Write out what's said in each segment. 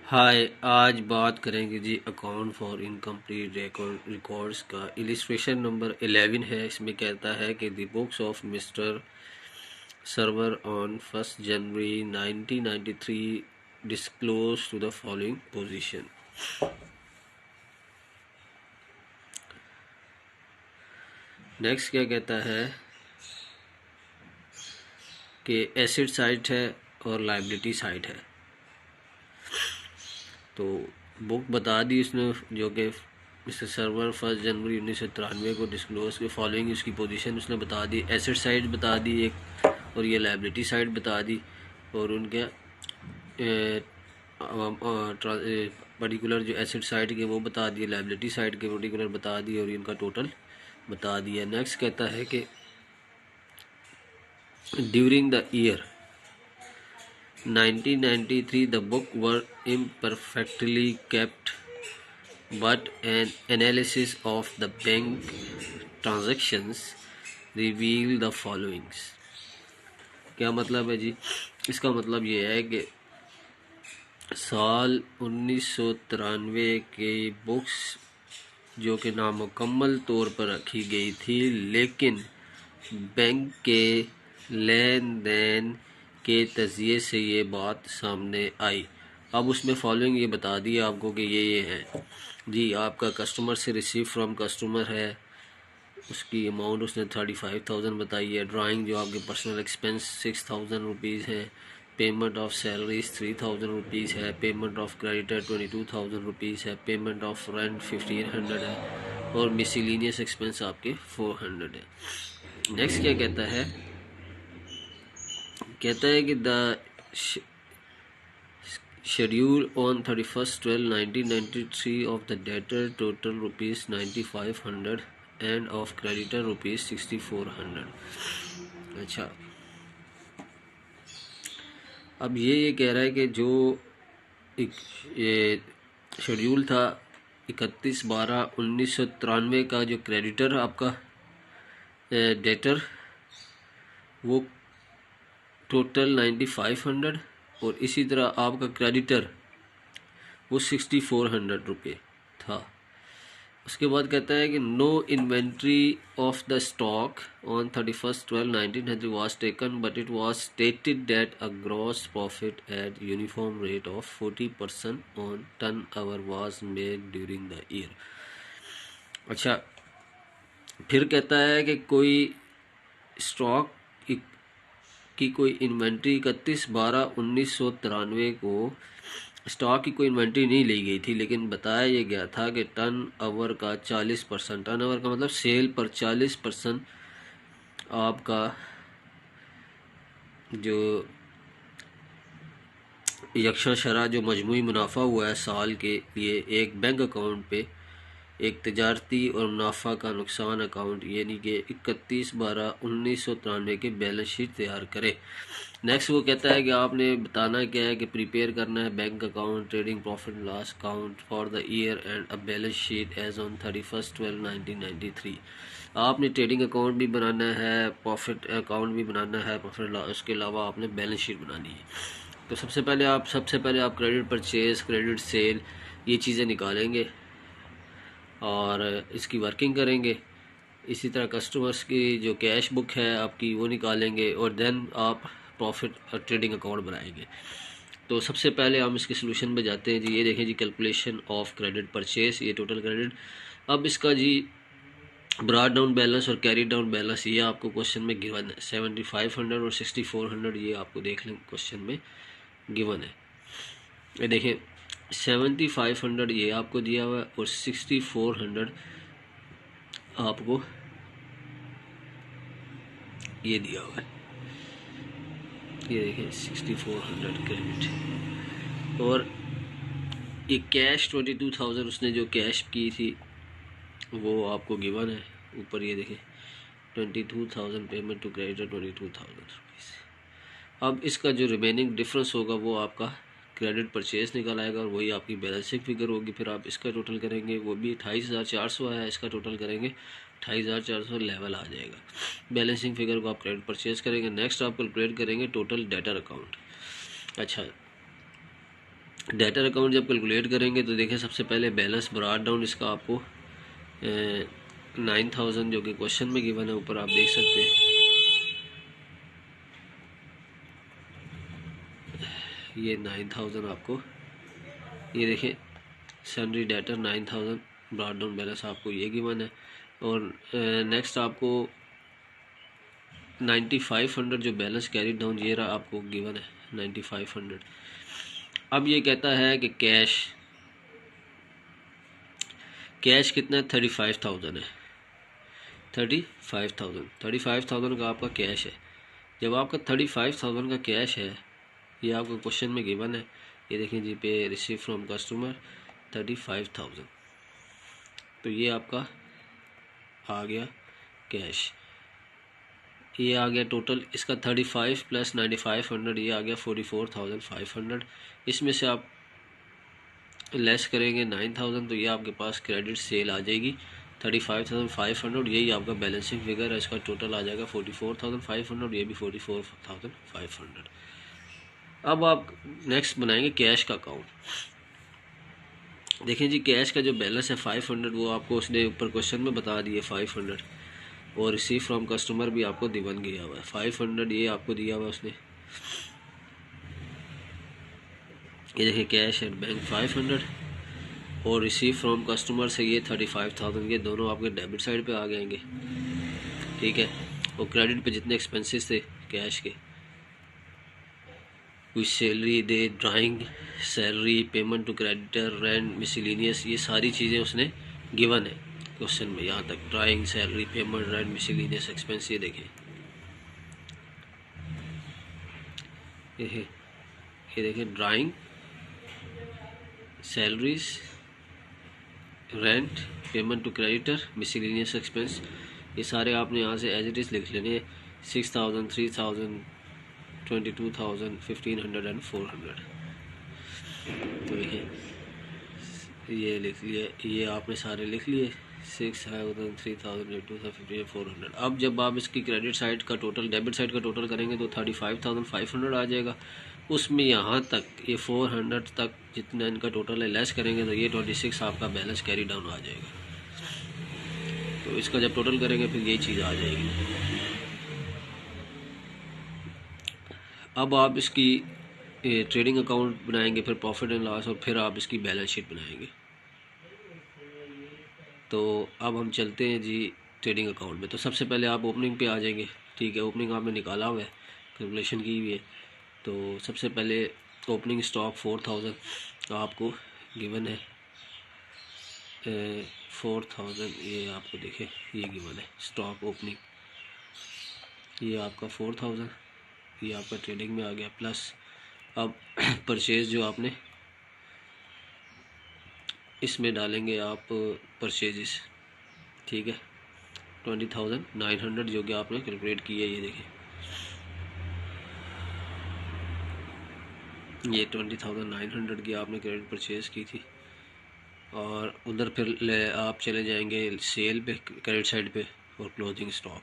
हाय, आज बात करेंगे जी अकाउंट फॉर इनकम्प्लीट रिकॉर्ड्स का। इलिस्ट्रेशन नंबर 11 है। इसमें कहता है कि the books of mister Sarwar on 1 January 1993 disclose to the following position. Next क्या कहता है कि एसेट साइड है और लायबिलिटी साइड है। तो बुक बता दी इसने, जो कि मिस्टर सर्वर 1 जनवरी 1993 को डिस्क्लोज के फॉलोइंग इसकी पोजीशन उसने बता दी। एसेट साइड बता दी एक, और ये लायबिलिटी साइड बता दी, और उनके पर्टिकुलर जो एसेट साइड के वो बता दिए, लायबिलिटी साइड के पर्टिकुलर बता दिए, और इनका टोटल बता दिया। नेक्स्ट कहता है कि during the year 1993 the book were imperfectly kept, but an analysis of the bank transactions revealed the followings। क्या मतलब है जी? इसका मतलब ये है कि साल 1993 के बुक्स जो कि नामुकम्मल तौर पर रखी गई थी, लेकिन बैंक के लेन देन के तजिए से ये बात सामने आई। अब उसमें फॉलोइंग ये बता दिया आपको कि ये है जी। आपका कस्टमर से रिसीव फ्रॉम कस्टमर है, उसकी अमाउंट उसने 35,000 बताई है। ड्राइंग जो आपके पर्सनल एक्सपेंस 6,000 रुपीज़ है। पेमेंट ऑफ सैलरीज 3,000 रुपीज़ है। पेमेंट ऑफ क्रेडिटर 22,000 रुपीज़ है। पेमेंट ऑफ रेंट 1,500 है, और मिसलिनियस एक्सपेंस आपके 400 है। नेक्स्ट क्या कहता है कि the schedule on 31/12/1993 of the debtor total rupees 9,500 end of creditor rupees 6,400। अच्छा, अब ये कह रहा है कि जो ये शेड्यूल था 31/12/1993 का, जो क्रेडिटर आपका डेटर वो टोटल 9,500, और इसी तरह आपका क्रेडिटर वो 6,400 रुपये था। उसके बाद कहता है कि no inventory of the stock on 31/12/1993 was taken, but it was stated that a gross profit at uniform rate of 40% on turnover was made during the year. अच्छा, फिर कहता है कि कोई स्टॉक की कोई इन्वेंट्री 31/12/1993 को स्टॉक की कोई इन्वेंट्री नहीं ली गई थी, लेकिन बताया ये गया था कि टर्न ओवर का 40%, टर्न ओवर का मतलब सेल पर 40% आपका जो यकशा शरा जो मजमूई मुनाफा हुआ है साल के लिए, एक बैंक अकाउंट पे एक तजारती और मुनाफा का नुकसान अकाउंट यानी कि 31/12/1993 के बैलेंस शीट तैयार करें। नेक्स्ट वो कहता है कि आपने बताना क्या है कि प्रिपेयर करना है bank account, trading profit loss account for the year and a balance sheet as on 31/12/1993। आपने ट्रेडिंग अकाउंट भी बनाना है, प्रॉफिट अकाउंट भी बनाना है, प्रॉफिट लॉस, उसके अलावा आपने बैलेंस शीट बनानी है। तो सबसे पहले आप क्रेडिट परचेज, क्रेडिट सेल, ये चीज़ें निकालेंगे और इसकी वर्किंग करेंगे। इसी तरह कस्टमर्स की जो कैश बुक है आपकी वो निकालेंगे, और देन आप प्रॉफिट और ट्रेडिंग अकाउंट बनाएंगे। तो सबसे पहले हम इसके सोल्यूशन पे जाते हैं जी। ये देखें जी, कैलकुलेशन ऑफ क्रेडिट परचेस, ये टोटल क्रेडिट। अब इसका जी ब्रॉड डाउन बैलेंस और कैरी डाउन बैलेंस ये आपको क्वेश्चन में गिवन है। 7,500 और 6,400 ये आपको देख लें क्वेश्चन में गिवन है। ये देखें 7,500 ये आपको दिया हुआ है, और 6,400 आपको ये दिया हुआ है। ये देखें 6,400 क्रेडिट, और ये कैश 22,000 उसने जो कैश की थी वो आपको गिवन है ऊपर। ये देखें 22,000 पेमेंट टू क्रेडिटर 22,000 रुपीज़। अब इसका जो रिमेनिंग डिफरेंस होगा वो आपका क्रेडिट परचेज निकल आएगा, और वही आपकी बैलेंसिंग फिगर होगी। फिर आप इसका टोटल करेंगे, वो भी 28,400 आया, इसका टोटल करेंगे 28,400 लेवल आ जाएगा। बैलेंसिंग फिगर को आप क्रेडिट परचेज करेंगे। नेक्स्ट आप कैलकुलेट करेंगे टोटल डेटर अकाउंट। अच्छा, डेटर अकाउंट जब कैलकुलेट करेंगे तो देखें सबसे पहले बैलेंस ब्रॉट डाउन इसका आपको 9000 जो कि क्वेश्चन में गिवन है, ऊपर आप देख सकते हैं। ये 9000 आपको, ये देखें salary debtor 9000 brought down balance आपको ये गिवन है। और नेक्स्ट आपको 9500 जो बैलेंस कैरी डाउन ये रहा आपको गिवन है 9500। अब ये कहता है कि कैश कितना है, 35,000 है। 35,000 का आपका कैश है। जब आपका 35,000 का कैश है, ये आपको क्वेश्चन में गिवन है, ये देखें जी पे रिसीव फ्रॉम कस्टमर 35,000, तो ये आपका आ गया कैश। ये आ गया टोटल इसका 35 प्लस 9500, ये आ गया 44,500। इसमें से आप लेस करेंगे 9000, तो ये आपके पास क्रेडिट सेल आ जाएगी 35,500। यही आपका बैलेंसिंग फिगर है, इसका टोटल आ जाएगा 44,500, ये भी 44,500। अब आप नेक्स्ट बनाएंगे कैश का अकाउंट। देखें जी कैश का जो बैलेंस है 500, वो आपको उसने ऊपर क्वेश्चन में बता दिए 500, और रिसीव फ्रॉम कस्टमर भी आपको दिवन गया हुआ है 500, ये आपको दिया हुआ है उसने। ये देखिए कैश एंड बैंक 500 और रिसीव फ्रॉम कस्टमर से ये 35,000, ये दोनों आपके डेबिट साइड पे आ जाएंगे, ठीक है। और क्रेडिट पे जितने एक्सपेंसेस थे कैश के, कुछ सैलरी दे, drawing, salary, payment to creditor, rent, miscellaneous, ये सारी चीज़ें उसने गिवन है क्वेश्चन में। यहाँ तक drawing, salary, payment, rent, miscellaneous expense, ये देखें, ये देखें drawing, salaries, rent, payment to creditor, miscellaneous expense, ये सारे आपने यहाँ से एज इट इज़ लिख लेने हैं। 6,000, 3,000, 22,000, 1,500 एंड 400। तो ये लिख लिए, ये आपने सारे लिख लिए 6,000, 3,000, 2,000, 400। अब जब आप इसकी क्रेडिट साइड का टोटल डेबिट साइड का टोटल करेंगे तो 35,500 आ जाएगा। उसमें यहाँ तक ये 400 तक जितना इनका टोटल है लेस करेंगे तो ये 26 आपका बैलेंस कैरी डाउन आ जाएगा। तो इसका जब टोटल करेंगे फिर ये चीज़ आ जाएगी। अब आप इसकी ट्रेडिंग अकाउंट बनाएंगे, फिर प्रॉफिट एंड लॉस, और फिर आप इसकी बैलेंस शीट बनाएंगे। तो अब हम चलते हैं जी ट्रेडिंग अकाउंट में। तो सबसे पहले आप ओपनिंग पे आ जाएंगे, ठीक है। ओपनिंग आपने निकाला हुआ है, कैलकुलेशन की हुई है। तो सबसे पहले ओपनिंग स्टॉक 4,000 आपको गिवन है, 4,000, ये आपको देखे ये गिवन है स्टॉक ओपनिंग, ये आपका 4,000, ये आपका ट्रेडिंग में आ गया। प्लस अब परचेज जो आपने इसमें डालेंगे आप परचेजेस, ठीक है, 20,900 जो कि आपने कैलकुलेट की है, ये देखें ये 20,900 की आपने क्रेडिट परचेज की थी। और उधर फिर आप चले जाएंगे सेल पे, क्रेडिट साइड पे, और क्लोजिंग स्टॉक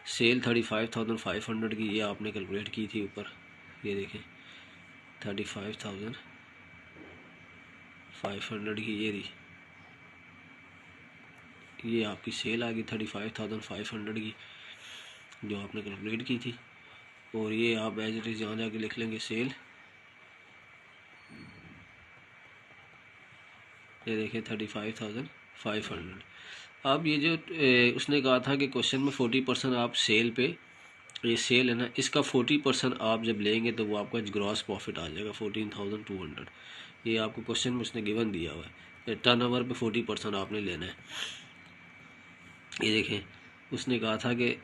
सेल 35,500 की ये आपने कैलकुलेट की थी ऊपर, ये देखें 35,500 की ये रही, ये आपकी सेल आ गई 35,500 की जो आपने कैलकुलेट की थी। और ये आप एज इट इज़ यहाँ जाके लिख लेंगे सेल, ये देखें 35,500। अब ये जो उसने कहा था कि क्वेश्चन में 40% आप सेल पे, ये सेल है ना, इसका 40% आप जब लेंगे तो वो आपका ग्रॉस प्रॉफिट आ जाएगा 14,200। ये आपको क्वेश्चन में उसने गिवन दिया हुआ है, टर्नओवर पे 40% आपने लेना है। ये देखें उसने कहा था कि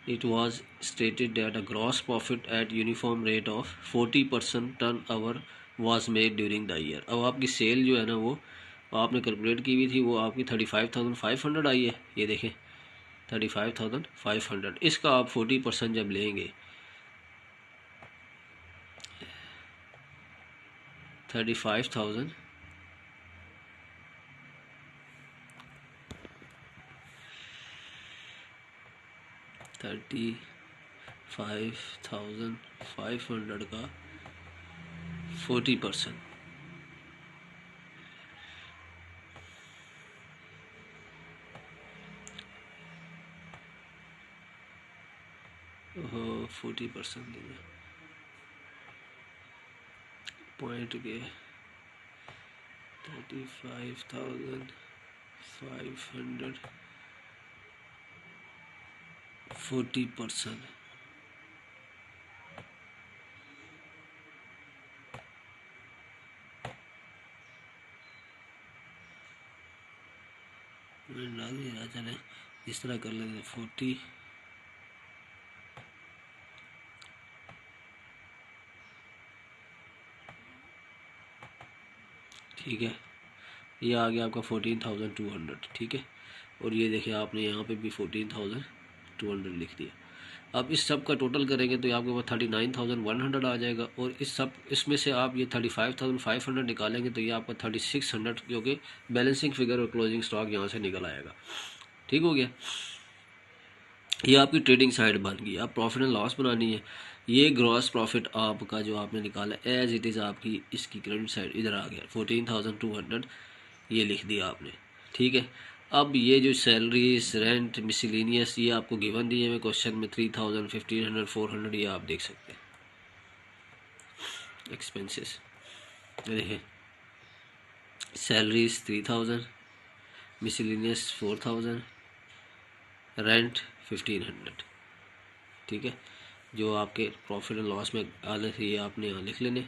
it was stated that a gross profit at uniform rate of 40% turnover was made during the year। अब आपकी सेल जो है ना वो आपने कैलकुलेट की हुई थी, वो आपकी 35,500 आई है, ये देखें 35,500। इसका आप 40% जब लेंगे 35,000 35,500 का 40%। ओहो 40% पॉइंट के 35,500 40%। चले इस तरह कर लेंगे 40 ठीक है। ये आ गया आपका 14,200 ठीक है। और ये देखिए आपने यहाँ पे भी 14,200 लिख दिया। अब इस सब का टोटल करेंगे तो आपके पास 39,100 आ जाएगा। और इसमें से आप ये 35,500 निकालेंगे तो ये आपका 3600 जो कि बैलेंसिंग फिगर और क्लोजिंग स्टॉक यहाँ से निकल आएगा। ठीक हो गया। ये आपकी ट्रेडिंग साइड बन गई। अब प्रॉफिट एंड लॉस बनानी है। ये ग्रॉस प्रॉफिट आपका जो आपने निकाला एज इट इज़ आपकी इसकी क्रेडिट साइड इधर आ गया 14,200 ये लिख दिया आपने। ठीक है। अब ये जो सैलरीज रेंट मिसलिनियस ये आपको गिवन दिए हुए क्वेश्चन में 3,000 1,500 400 ये आप देख सकते हैं एक्सपेंसेस। देखें सैलरीज 3,000 मिसलिनियस 4,000 रेंट 1,500 ठीक है। जो आपके प्रॉफिट एंड लॉस में आने थे ये आपने यहाँ लिख लेने।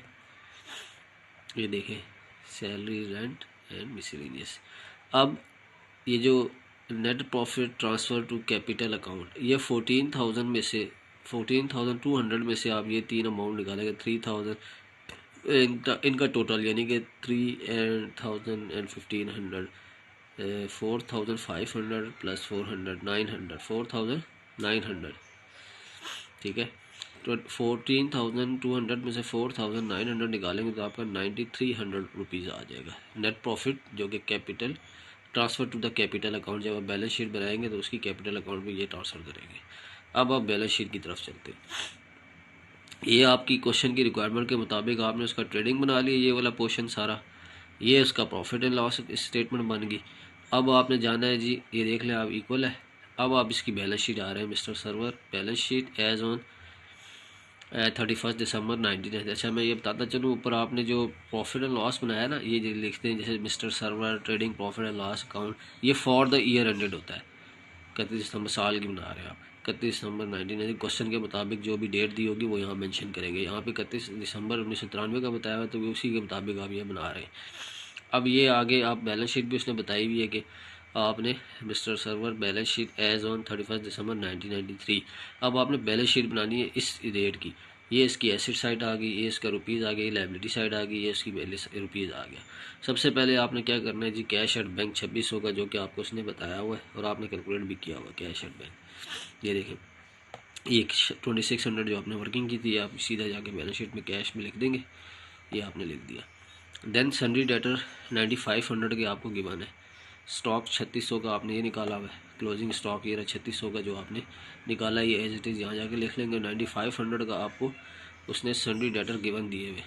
ये देखें सैलरी रेंट एंड मिसलिनियस। अब ये जो net profit transfer to capital account ये 14,000 में से 14,200 में से आप ये तीन अमाउंट निकालेंगे 3,000 इनका टोटल यानी कि 3,000 एंड 1,500 4,500 प्लस 400 900 4,900 ठीक है। तो 14,200 में से 4,900 निकालेंगे तो आपका 9,300 रुपीज़ आ जाएगा नेट प्रॉफिट जो कि capital transfer to the capital account. जब आप बैलेंस शीट बनाएंगे तो उसकी कैपिटल अकाउंट में ये ट्रांसफ़र करेंगे। अब आप बैलेंस शीट की तरफ चलते हैं। ये आपकी क्वेश्चन की रिक्वायरमेंट के मुताबिक आपने उसका ट्रेडिंग बना लिया ये वाला पोर्शन सारा। ये उसका प्रॉफिट एंड लॉस स्टेटमेंट बन गई। अब आपने जाना है जी ये देख लें आप इक्वल है। अब आप इसकी बैलेंस शीट आ रहे हैं mister Sarwar balance sheet as on 31 December 19। अच्छा मैं ये बताता चलूँ ऊपर आपने जो प्रॉफिट एंड लॉस बनाया ना ये जो लिखते हैं जैसे mister server trading profit and loss account ये फॉर द ईयर एंडेड होता है 31 दिसंबर साल की बना रहे हैं आप 31 दिसंबर 19 क्वेश्चन के मुताबिक जो भी डेट दी होगी वो यहाँ मेंशन करेंगे। यहाँ पे 31 दिसंबर 1993 का बताया हुआ तो उसी के मुताबिक आप ये बना रहे हैं। अब ये आगे आप बैलेंस शीट भी उसने बताई हुई है कि आपने mister Sarwar balance sheet as on 31 December 1993। अब आपने बैलेंस शीट बनानी है इस डेट की। ये इसकी एसेट साइड आ गई ये इसका रुपीज़ आ गई लाइबिलिटी साइड आ गई ये इसकी रुपीज़ आ गया। सबसे पहले आपने क्या करना है जी कैश एट बैंक 2600 का जो कि आपको उसने बताया हुआ है और आपने कैलकुलेट भी किया हुआ कैश एट बैंक। ये देखें ये 2600 जो आपने वर्किंग की थी आप सीधा जाके बैलेंस शीट में कैश में लिख देंगे। ये आपने लिख दिया। देन सन्ड्री डेटर 9500 के आपको गिवन है। स्टॉक 3600 का आपने ये निकाला हुआ है। क्लोजिंग स्टॉक ये रहा 3600 का जो आपने निकाला ये एज इट इज़ यहाँ जाके लिख लेंगे। 9500 का आपको उसने सन्ड्री डेटर गिवन दिए हुए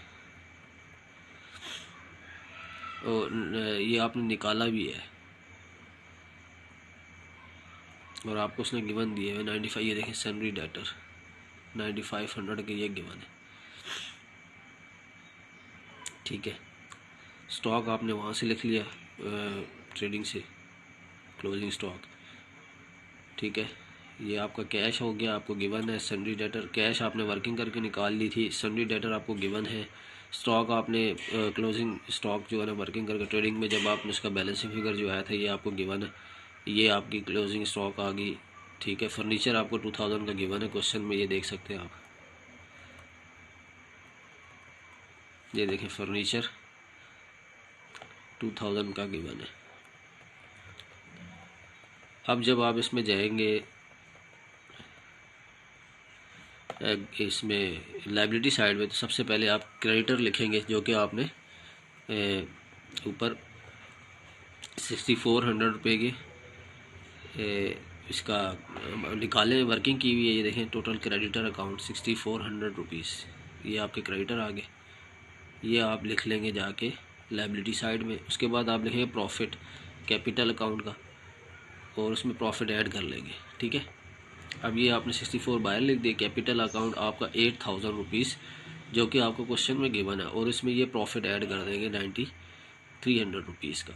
और ये आपने निकाला भी है और आपको उसने गिवन दिए हुए 95। ये देखें सन्ड्री डेटर 9500 के ये गिवन है ठीक है। स्टॉक आपने वहाँ से लिख लिया ट्रेडिंग से क्लोजिंग स्टॉक ठीक है। ये आपका कैश हो गया आपको गिवन है। सन्ड्री डेटर कैश आपने वर्किंग करके निकाल ली थी। सन्ड्री डेटर आपको गिवन है। स्टॉक आपने क्लोजिंग स्टॉक जो है ना वर्किंग करके ट्रेडिंग में जब आपने उसका बैलेंसिंग फिगर जो आया था ये आपको गिवन है। ये आपकी क्लोजिंग स्टॉक आ गई ठीक है। फर्नीचर आपको 2000 का गिवन है क्वेश्चन में ये देख सकते हैं आप। ये देखें फर्नीचर 2000 का गिवन है। अब जब आप इसमें जाएंगे इसमें लाइबिलिटी साइड में तो सबसे पहले आप क्रेडिटर लिखेंगे जो कि आपने ऊपर 6400 रुपये की इसका निकाले वर्किंग की हुई है। ये देखें टोटल क्रेडिटर अकाउंट 6400 रुपीज़ ये आपके क्रेडिटर आ गए ये आप लिख लेंगे जाके लायबिलिटी साइड में। उसके बाद आप लिखेंगे प्रॉफिट कैपिटल अकाउंट का और उसमें प्रॉफिट ऐड कर लेंगे, ठीक है। अब ये आपने 64 बाहर लिख दिया। कैपिटल अकाउंट आपका 8000 रुपीज़ जो कि आपको क्वेश्चन में गिवन है, और इसमें ये प्रॉफिट ऐड कर देंगे 9300 रुपीज़ का,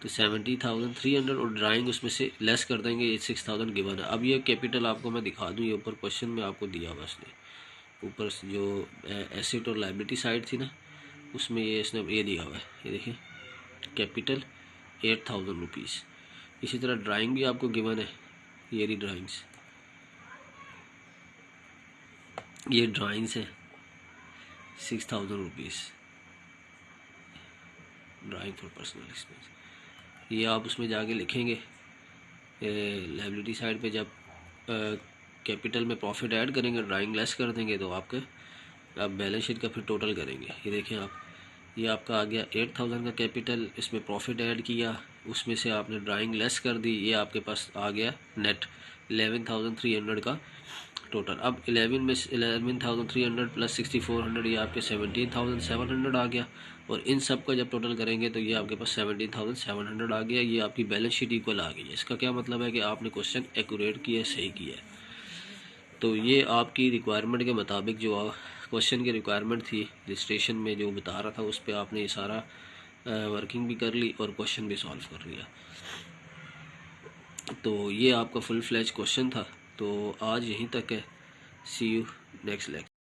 तो 70,300, और ड्राइंग उसमें से लेस कर देंगे, 6000 गिवन है। अब ये कैपिटल आपको मैं दिखा दूँ, ये ऊपर क्वेश्चन में आपको दिया हुआ इसने, ऊपर जो एसेट और लायबिलिटी साइड थी ना, उसमें ये इसने ये दिया हुआ है, ये देखिए कैपिटल 8000 रुपीज़। इसी तरह ड्राइंग भी आपको गिवन है, ये रही ड्राइंग्स, ये ड्राइंग्स है 6000 rupees, drawing for personal expense. ये आप उसमें जाके लिखेंगे लायबिलिटी साइड पे, जब कैपिटल में प्रॉफिट ऐड करेंगे ड्राइंग लेस कर देंगे, तो आपके आप बैलेंस शीट का फिर टोटल करेंगे। ये देखें आप, ये आपका आ गया 8000 का कैपिटल, इसमें प्रॉफिट ऐड किया, उसमें से आपने ड्राइंग लेस कर दी, ये आपके पास आ गया नेट 11300 का टोटल। अब 11,300 प्लस 6400, ये आपके 17,700 आ गया, और इन सब का जब टोटल करेंगे तो ये आपके पास 17,700 आ गया। ये आपकी बैलेंस शीट इक्वल आ गई है। इसका क्या मतलब है कि आपने क्वेश्चन एक्यूरेट किया है, सही किया है। तो ये आपकी रिक्वायरमेंट के मुताबिक जो क्वेश्चन की रिक्वायरमेंट थी रजिस्ट्रेशन में जो बता रहा था, उस पर आपने ये सारा वर्किंग भी कर ली और क्वेश्चन भी सॉल्व कर लिया। तो ये आपका फुल फ्लैज क्वेश्चन था। तो आज यहीं तक है। सी यू नेक्स्ट लेक्चर।